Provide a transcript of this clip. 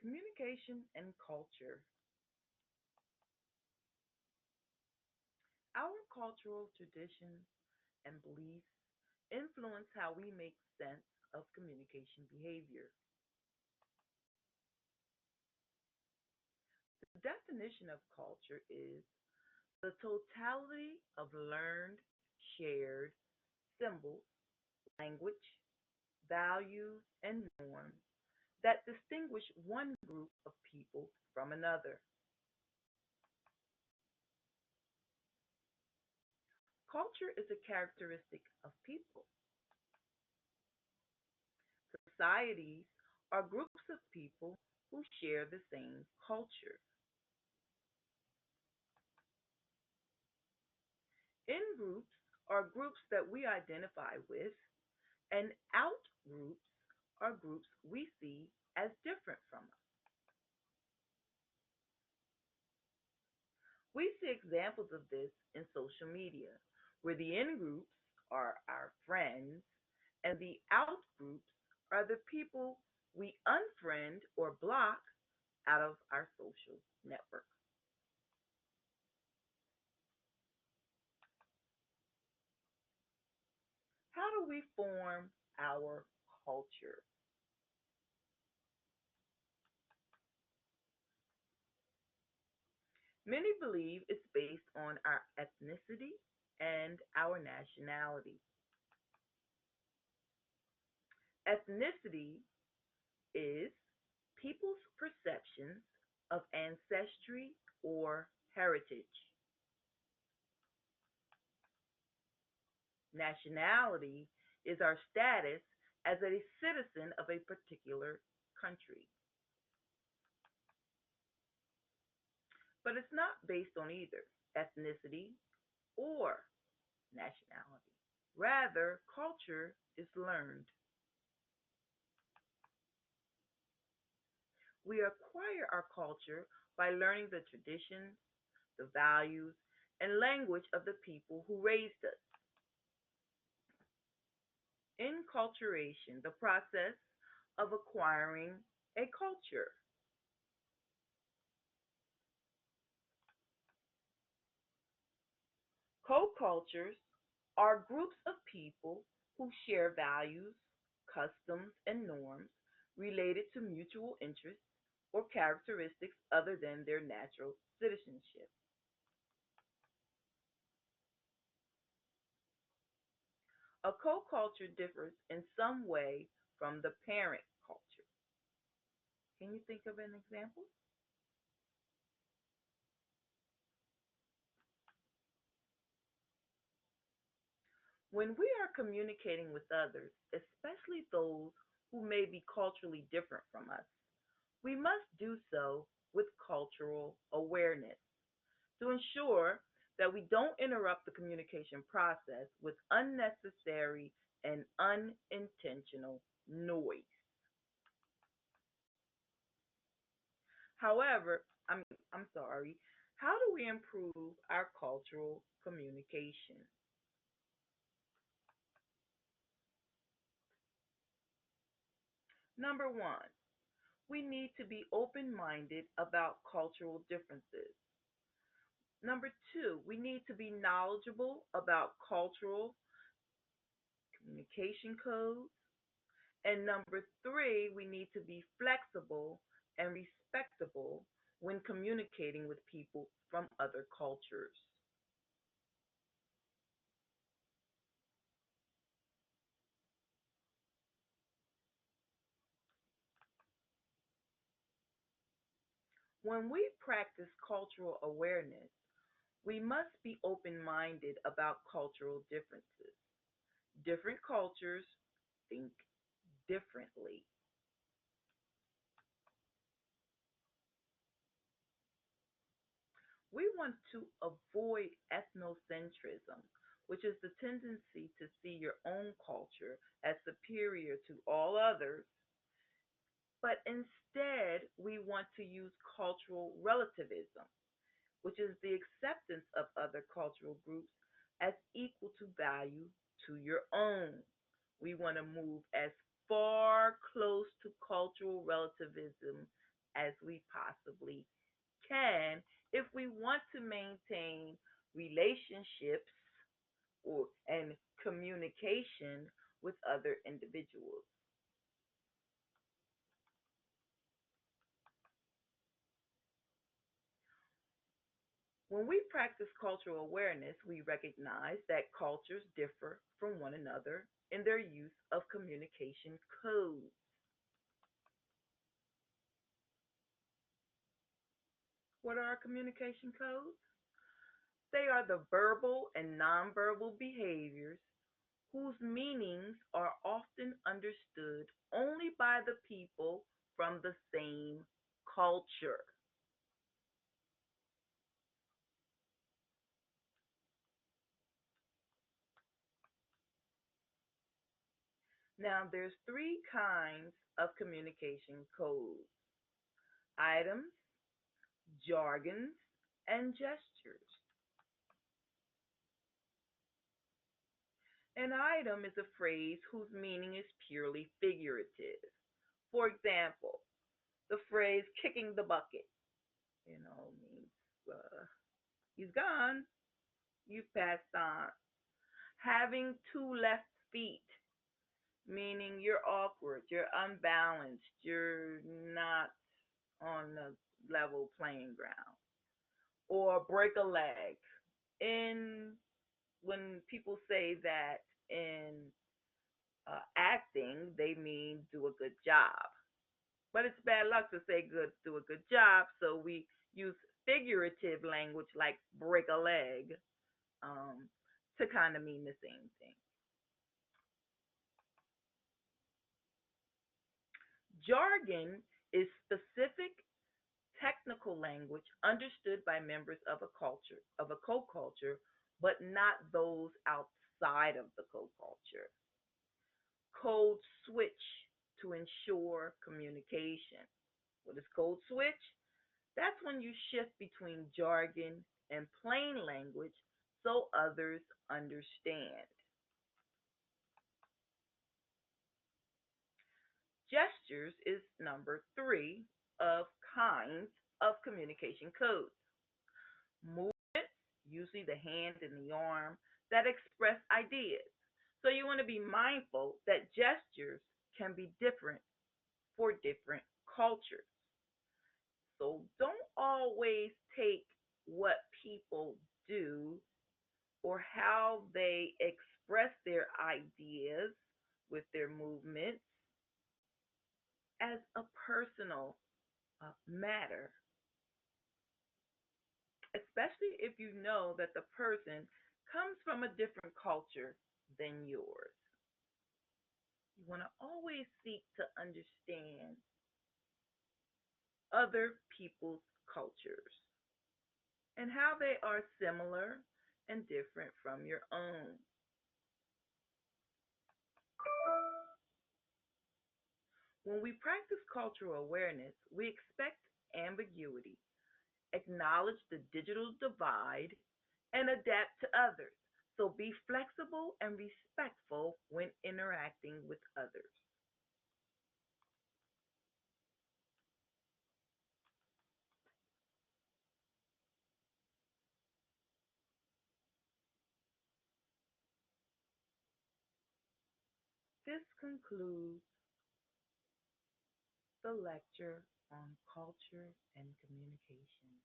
Communication and culture. Our cultural traditions and beliefs influence how we make sense of communication behavior. The definition of culture is the totality of learned, shared symbols, language, values, and norms that distinguish one group of people from another. Culture is a characteristic of people. Societies are groups of people who share the same culture. In groups are groups that we identify with, and out groups are groups we see as different from us. We see examples of this in social media, where the in groups are our friends and the out groups are the people we unfriend or block out of our social network. How do we form our culture? Many believe it's based on our ethnicity and our nationality. Ethnicity is people's perceptions of ancestry or heritage. Nationality is our status as a citizen of a particular country. But it's not based on either ethnicity or nationality. Rather, culture is learned. We acquire our culture by learning the traditions, the values, and language of the people who raised us. Inculturation, the process of acquiring a culture. Co-cultures are groups of people who share values, customs, and norms related to mutual interests or characteristics other than their natural citizenship. A co-culture differs in some way from the parent culture. Can you think of an example? When we are communicating with others, especially those who may be culturally different from us, we must do so with cultural awareness to ensure that we don't interrupt the communication process with unnecessary and unintentional noise. However, I'm sorry, how do we improve our cultural communication? Number one, we need to be open minded about cultural differences. Number two, we need to be knowledgeable about cultural communication codes. And number three, we need to be flexible and respectable when communicating with people from other cultures. When we practice cultural awareness, we must be open minded about cultural differences. Different cultures think differently. We want to avoid ethnocentrism, which is the tendency to see your own culture as superior to all others, but instead we want to use cultural relativism, which is the acceptance of other cultural groups as equal to value to your own. We want to move as far close to cultural relativism as we possibly can if we want to maintain relationships and communication with other individuals. When we practice cultural awareness, we recognize that cultures differ from one another in their use of communication codes. What are our communication codes? They are the verbal and nonverbal behaviors whose meanings are often understood only by the people from the same culture. Now, there's three kinds of communication codes: items, jargons, and gestures. An item is a phrase whose meaning is purely figurative. For example, the phrase kicking the bucket, means he's gone, you've passed on. Having two left feet, meaning you're awkward, you're unbalanced, you're not on the level playing ground. Or break a leg. In When people say that in acting, they mean do a good job. But it's bad luck to say do a good job, so we use figurative language like break a leg um, to kind of mean the same thing. Jargon is specific technical language understood by members of a co-culture, but not those outside of the co-culture. Code switch to ensure communication. What is code switch? That's when you shift between jargon and plain language so others understand. Gestures is number three of kinds of communication codes. Movements, usually the hand and the arm, that express ideas. So you want to be mindful that gestures can be different for different cultures. So don't always take what people do or how they express their ideas with their movements as a personal matter, especially if you know that the person comes from a different culture than yours. You want to always seek to understand other people's cultures and how they are similar and different from your own. When we practice cultural awareness, we expect ambiguity, acknowledge the digital divide, and adapt to others. So be flexible and respectful when interacting with others. This concludes the lecture on culture and communication.